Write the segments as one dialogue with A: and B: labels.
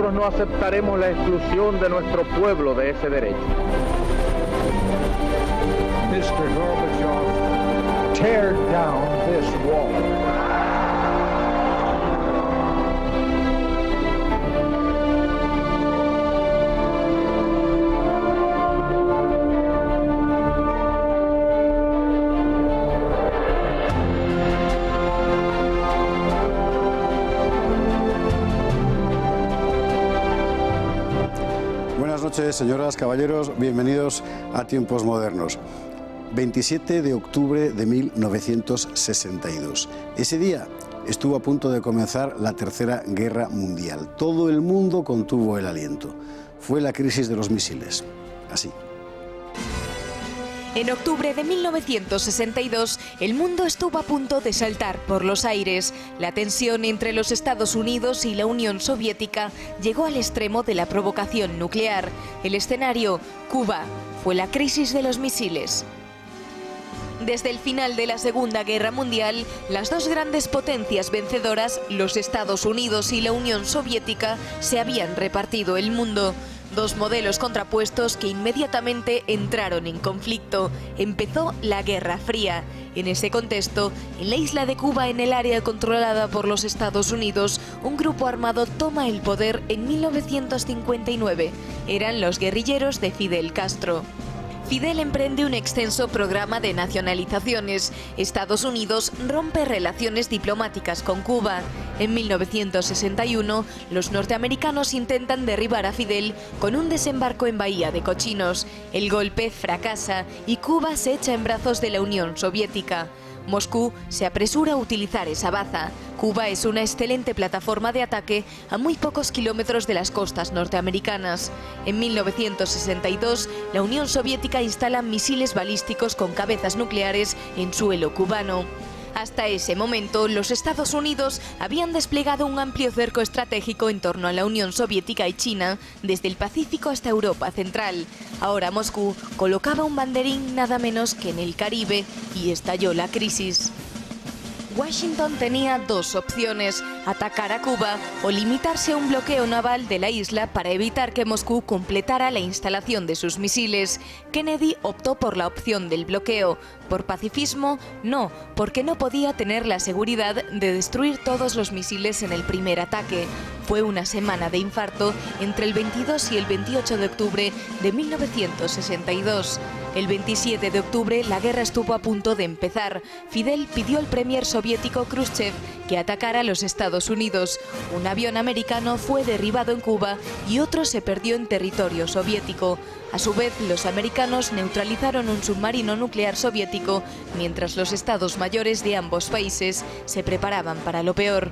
A: nosotros no aceptaremos la exclusión de nuestro pueblo de ese derecho.
B: Mr. Gorbachev, tear down this wall.
C: Buenas noches, señoras, caballeros, bienvenidos a Tiempos Modernos. 27 de octubre de 1962. Ese día estuvo a punto de comenzar la Tercera Guerra Mundial. Todo el mundo contuvo el aliento. Fue la crisis de los misiles. Así.
D: En octubre de 1962, el mundo estuvo a punto de saltar por los aires. La tensión entre los Estados Unidos y la Unión Soviética llegó al extremo de la provocación nuclear. El escenario, Cuba, fue la crisis de los misiles. Desde el final de la Segunda Guerra Mundial, las dos grandes potencias vencedoras, los Estados Unidos y la Unión Soviética, se habían repartido el mundo. Dos modelos contrapuestos que inmediatamente entraron en conflicto. Empezó la Guerra Fría. En ese contexto, en la isla de Cuba, en el área controlada por los Estados Unidos, un grupo armado toma el poder en 1959. Eran los guerrilleros de Fidel Castro. Fidel emprende un extenso programa de nacionalizaciones. Estados Unidos rompe relaciones diplomáticas con Cuba. En 1961, los norteamericanos intentan derribar a Fidel con un desembarco en Bahía de Cochinos. El golpe fracasa y Cuba se echa en brazos de la Unión Soviética. Moscú se apresura a utilizar esa baza. Cuba es una excelente plataforma de ataque a muy pocos kilómetros de las costas norteamericanas. En 1962, la Unión Soviética instala misiles balísticos con cabezas nucleares en suelo cubano. Hasta ese momento, los Estados Unidos habían desplegado un amplio cerco estratégico en torno a la Unión Soviética y China, desde el Pacífico hasta Europa Central. Ahora Moscú colocaba un banderín nada menos que en el Caribe y estalló la crisis. Washington tenía dos opciones: atacar a Cuba o limitarse a un bloqueo naval de la isla para evitar que Moscú completara la instalación de sus misiles. Kennedy optó por la opción del bloqueo. ¿Por pacifismo? No, porque no podía tener la seguridad de destruir todos los misiles en el primer ataque. Fue una semana de infarto entre el 22 y el 28 de octubre de 1962. El 27 de octubre la guerra estuvo a punto de empezar. Fidel pidió al premier soviético Khrushchev que atacara a los Estados Unidos. Un avión americano fue derribado en Cuba y otro se perdió en territorio soviético. A su vez, los americanos neutralizaron un submarino nuclear soviético, mientras los estados mayores de ambos países se preparaban para lo peor.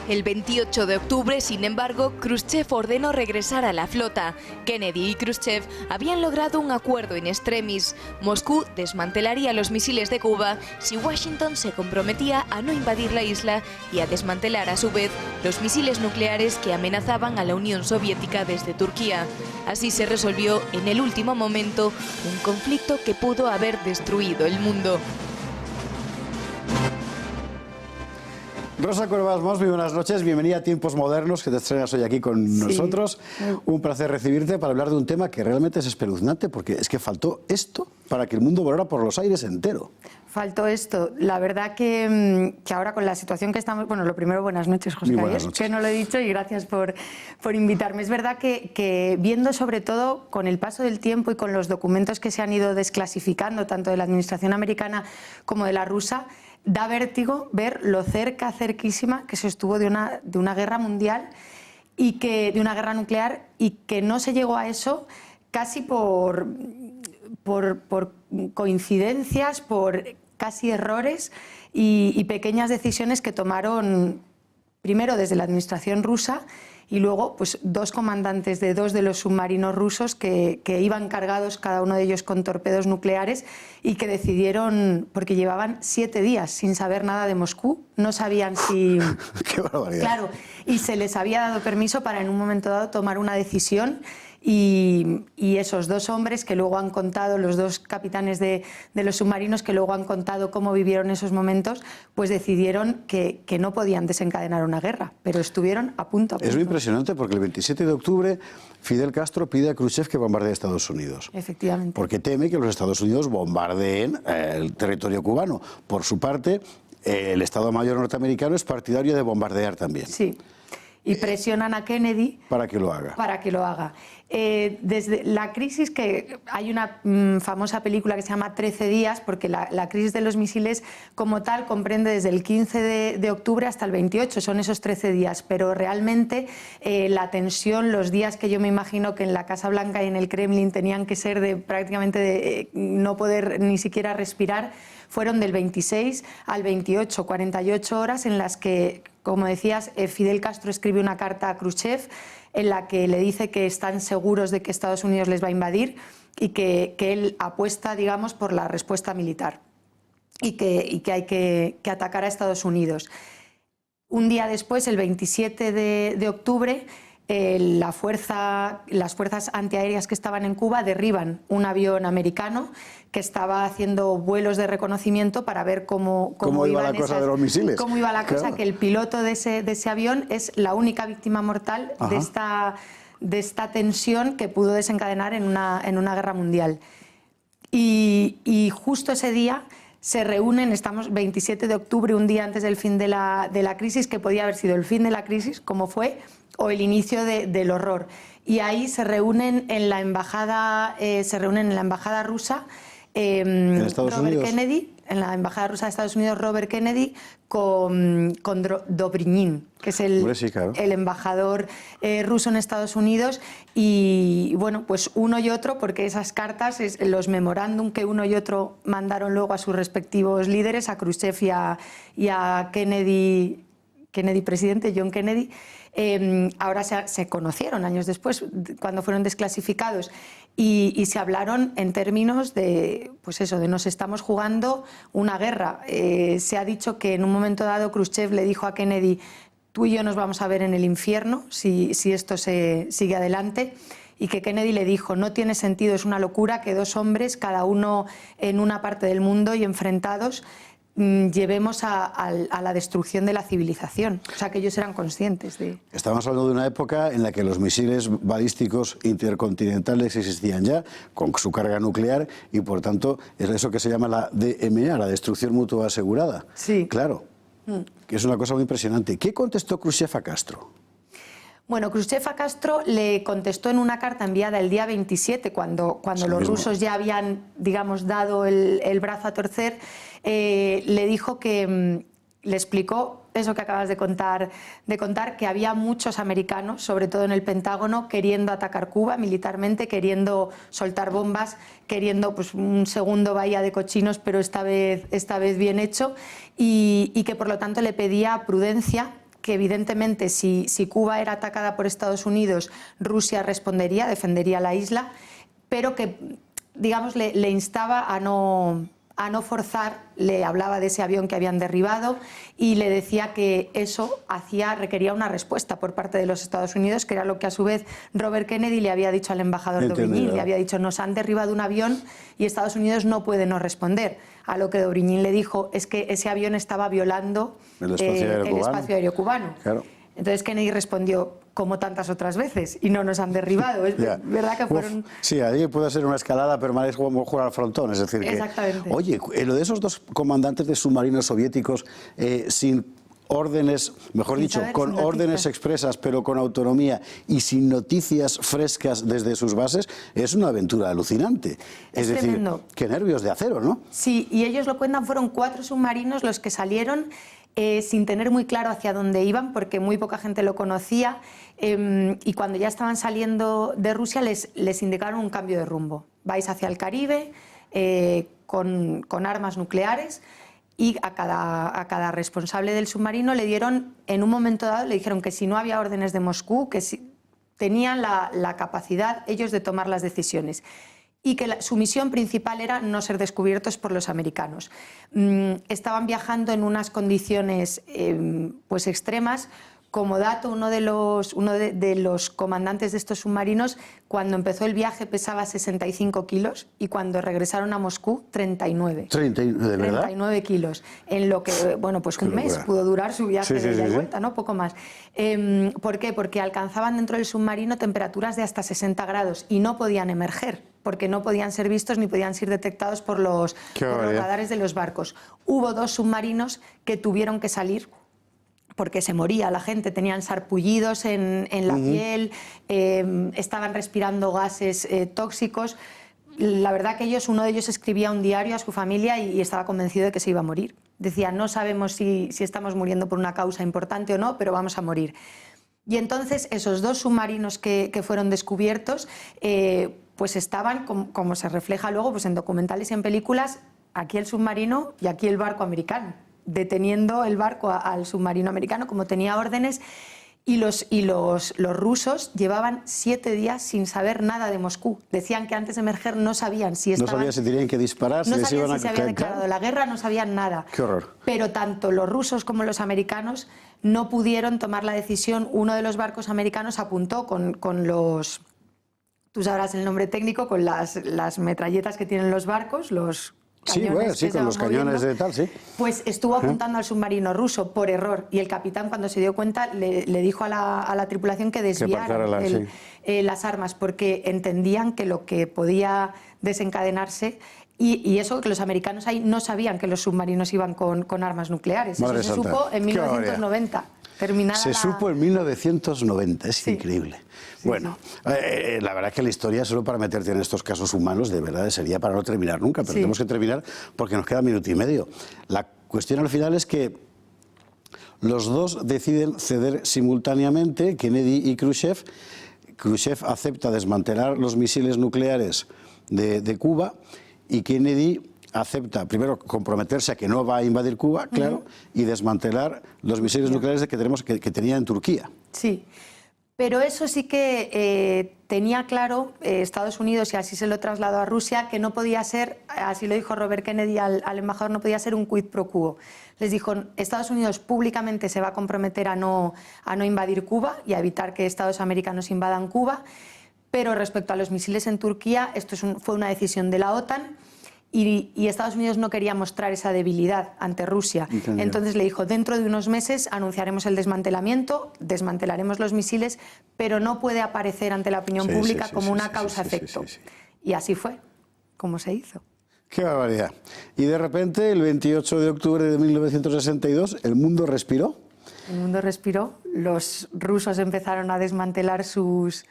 D: El 28 de octubre, sin embargo, Khrushchev ordenó regresar a la flota. Kennedy y Khrushchev habían logrado un acuerdo in extremis. Moscú desmantelaría los misiles de Cuba si Washington se comprometía a no invadir la isla y a desmantelar a su vez los misiles nucleares que amenazaban a la Unión Soviética desde Turquía. Así se resolvió en el último momento un conflicto que pudo haber destruido el mundo.
C: Rosa Cuervas-Mos, muy buenas noches, bienvenida a Tiempos Modernos, que te estrenas hoy aquí con nosotros. Un placer recibirte para hablar de un tema que realmente es espeluznante, porque es que faltó esto para que el mundo volara por los aires entero.
E: Faltó esto. La verdad que ahora con la situación que estamos... Bueno, lo primero, buenas noches, José Javier, que no lo he dicho, y gracias por invitarme. Es verdad que viendo sobre todo con el paso del tiempo y con los documentos que se han ido desclasificando, tanto de la administración americana como de la rusa, da vértigo ver lo cerquísima que se estuvo de una guerra mundial y de una guerra nuclear, y que no se llegó a eso casi por coincidencias, por casi errores y pequeñas decisiones que tomaron primero desde la administración rusa y luego pues dos comandantes de dos de los submarinos rusos que iban cargados cada uno de ellos con torpedos nucleares y que decidieron, porque llevaban 7 días sin saber nada de Moscú, no sabían si...
C: ¡Qué barbaridad!
E: Claro, y se les había dado permiso para en un momento dado tomar una decisión y esos dos hombres que luego han contado, los dos capitanes de los submarinos que luego han contado cómo vivieron esos momentos, pues decidieron que no podían desencadenar una guerra, pero estuvieron a punto.
C: Es muy impresionante porque el 27 de octubre Fidel Castro pide a Khrushchev que bombardee Estados Unidos.
E: Efectivamente.
C: Porque teme que los Estados Unidos bombardeen el territorio cubano. Por su parte, el Estado Mayor norteamericano es partidario de bombardear también.
E: Sí. Y presionan a Kennedy
C: para que lo haga.
E: Para que lo haga. Desde la crisis, que hay una famosa película que se llama 13 días, porque la crisis de los misiles como tal comprende desde el 15 de octubre hasta el 28, son esos 13 días, pero realmente la tensión, los días que yo me imagino que en la Casa Blanca y en el Kremlin tenían que ser de prácticamente de no poder ni siquiera respirar, fueron del 26 al 28, 48 horas en las que, como decías, Fidel Castro escribe una carta a Khrushchev en la que le dice que están seguros de que Estados Unidos les va a invadir y que él apuesta, digamos, por la respuesta militar y que hay que atacar a Estados Unidos. Un día después, el 27 de octubre, las fuerzas antiaéreas que estaban en Cuba derriban un avión americano que estaba haciendo vuelos de reconocimiento para ver cómo
C: iba la cosa de los misiles.
E: Cómo iba la cosa, que el piloto de ese avión es la única víctima mortal de esta tensión que pudo desencadenar en una guerra mundial. Y justo ese día se reúnen, estamos 27 de octubre, un día antes del fin de la crisis, que podía haber sido el fin de la crisis, como fue, o el inicio del horror. Y ahí se reúnen en la embajada rusa, Robert Kennedy, en la embajada rusa de Estados Unidos, Robert Kennedy con Dobrynin, que es el embajador ruso en Estados Unidos, y bueno, pues uno y otro, porque esas cartas, los memorándum que uno y otro mandaron luego a sus respectivos líderes, a Khrushchev y a Kennedy presidente, John Kennedy, ahora se conocieron años después, cuando fueron desclasificados, y se hablaron en términos de, pues eso, de nos estamos jugando una guerra. Se ha dicho que en un momento dado Khrushchev le dijo a Kennedy: tú y yo nos vamos a ver en el infierno si esto se sigue adelante, y que Kennedy le dijo: no tiene sentido, es una locura que dos hombres, cada uno en una parte del mundo y enfrentados, llevemos a la destrucción de la civilización. O sea, que ellos eran conscientes de...
C: Estamos hablando de una época en la que los misiles balísticos intercontinentales existían ya, con su carga nuclear, y por tanto es eso que se llama la DMA, la destrucción mutua asegurada. Sí. Claro, que es una cosa muy impresionante. ¿Qué contestó Khrushchev a Castro?
E: Bueno, Khrushchev a Castro le contestó en una carta enviada el día 27, cuando los rusos ya habían, digamos, dado el brazo a torcer. Le dijo que le explicó eso que acabas de contar, que había muchos americanos, sobre todo en el Pentágono, queriendo atacar Cuba militarmente, queriendo soltar bombas, queriendo pues un segundo Bahía de Cochinos, pero esta vez bien hecho, y que por lo tanto le pedía prudencia, que evidentemente si Cuba era atacada por Estados Unidos, Rusia respondería, defendería la isla, pero que, digamos, le instaba a no forzar. Le hablaba de ese avión que habían derribado y le decía que eso requería una respuesta por parte de los Estados Unidos, que era lo que a su vez Robert Kennedy le había dicho al embajador Dobrynin. Le había dicho: nos han derribado un avión y Estados Unidos no puede no responder. A lo que Dobrynin le dijo es que ese avión estaba violando el espacio aéreo cubano. Claro. Entonces Kennedy respondió: como tantas otras veces, y no nos han derribado. Es verdad que fueron...
C: Sí, ahí puede ser una escalada, pero más como jugar al frontón. Es decir,
E: exactamente.
C: Oye, lo de esos dos comandantes de submarinos soviéticos sin órdenes, mejor dicho, con órdenes expresas, pero con autonomía y sin noticias frescas desde sus bases, es una aventura alucinante. Es decir, tremendo. Qué nervios de acero, ¿no?
E: Sí, y ellos lo cuentan, fueron 4 submarinos los que salieron sin tener muy claro hacia dónde iban, porque muy poca gente lo conocía, y cuando ya estaban saliendo de Rusia les indicaron un cambio de rumbo. Vais hacia el Caribe con armas nucleares, y a cada responsable del submarino le dieron, en un momento dado, le dijeron que si no había órdenes de Moscú, que si tenían la capacidad ellos de tomar las decisiones, y que su misión principal era no ser descubiertos por los americanos. Estaban viajando en unas condiciones pues extremas, Como dato, uno de los comandantes de estos submarinos, cuando empezó el viaje pesaba 65 kilos y cuando regresaron a Moscú, 39.
C: ¿39, de verdad?
E: 39 kilos, en lo que, bueno, pues un mes pudo durar su viaje de ida y vuelta, ¿no? Poco más. ¿Por qué? Porque alcanzaban dentro del submarino temperaturas de hasta 60 grados y no podían emerger, porque no podían ser vistos ni podían ser detectados por los radares de los barcos. Hubo 2 submarinos que tuvieron que salir porque se moría la gente, tenían sarpullidos en la piel, estaban respirando gases tóxicos. La verdad que uno de ellos escribía un diario a su familia y estaba convencido de que se iba a morir. Decía, no sabemos si estamos muriendo por una causa importante o no, pero vamos a morir. Y entonces esos 2 submarinos que fueron descubiertos, pues estaban, como se refleja luego pues en documentales y en películas, aquí el submarino y aquí el barco americano, deteniendo el barco al submarino americano como tenía órdenes, y los rusos llevaban 7 días sin saber nada de Moscú. Decían que antes de emerger no sabían si estaban...
C: No sabían si tenían que disparar, si les iban a...
E: No sabían si se había declarado la guerra, no sabían nada.
C: ¡Qué horror!
E: Pero tanto los rusos como los americanos no pudieron tomar la decisión. Uno de los barcos americanos apuntó con los... Tú sabrás el nombre técnico, con las metralletas que tienen los barcos, los...
C: Sí, bueno, sí, con los cañones de tal, sí.
E: Pues estuvo apuntando al submarino ruso por error y el capitán, cuando se dio cuenta, le dijo a la tripulación que desviara las armas, porque entendían que lo que podía desencadenarse, y eso que los americanos ahí no sabían que los submarinos iban con armas nucleares.
C: Madre
E: eso se
C: santa.
E: supo en 1990.
C: Se supo en 1990, es increíble. Bueno, la verdad es que la historia, solo para meterte en estos casos humanos, de verdad sería para no terminar nunca, pero tenemos que terminar porque nos queda 1 minuto y medio. La cuestión al final es que los 2 deciden ceder simultáneamente, Kennedy y Khrushchev. Khrushchev acepta desmantelar los misiles nucleares de Cuba y Kennedy acepta primero comprometerse a que no va a invadir Cuba, claro, y desmantelar los misiles nucleares que tenía en Turquía.
E: Sí, pero eso sí que tenía claro Estados Unidos, y así se lo trasladó a Rusia, que no podía ser, así lo dijo Robert Kennedy al embajador, no podía ser un quid pro quo. Les dijo, Estados Unidos públicamente se va a comprometer a no invadir Cuba y a evitar que Estados americanos invadan Cuba, pero respecto a los misiles en Turquía, esto fue una decisión de la OTAN, y Estados Unidos no quería mostrar esa debilidad ante Rusia.
C: Entendido.
E: Entonces le dijo, dentro de unos meses anunciaremos el desmantelamiento, desmantelaremos los misiles, pero no puede aparecer ante la opinión pública como una causa-efecto. Y así fue, como se hizo.
C: ¡Qué barbaridad! Y de repente, el 28 de octubre de 1962, el mundo respiró.
E: El mundo respiró, los rusos empezaron a desmantelar sus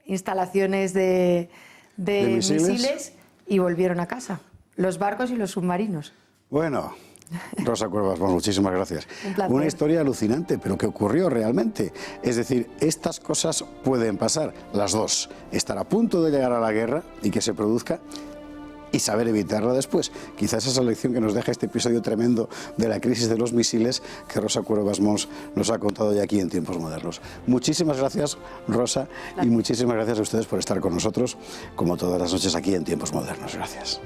E: instalaciones de misiles y volvieron a casa, los barcos y los submarinos.
C: Bueno, Rosa Cuervas, muchísimas gracias.
E: Un placer.
C: Una historia alucinante, pero que ocurrió realmente. Es decir, estas cosas pueden pasar, las dos. Estar a punto de llegar a la guerra y que se produzca, y saber evitarla después. Quizás esa es la lección que nos deja este episodio tremendo de la crisis de los misiles que Rosa Cuervas Mons nos ha contado ya aquí en Tiempos Modernos. Muchísimas gracias, Rosa, y muchísimas gracias a ustedes por estar con nosotros, como todas las noches aquí en Tiempos Modernos. Gracias.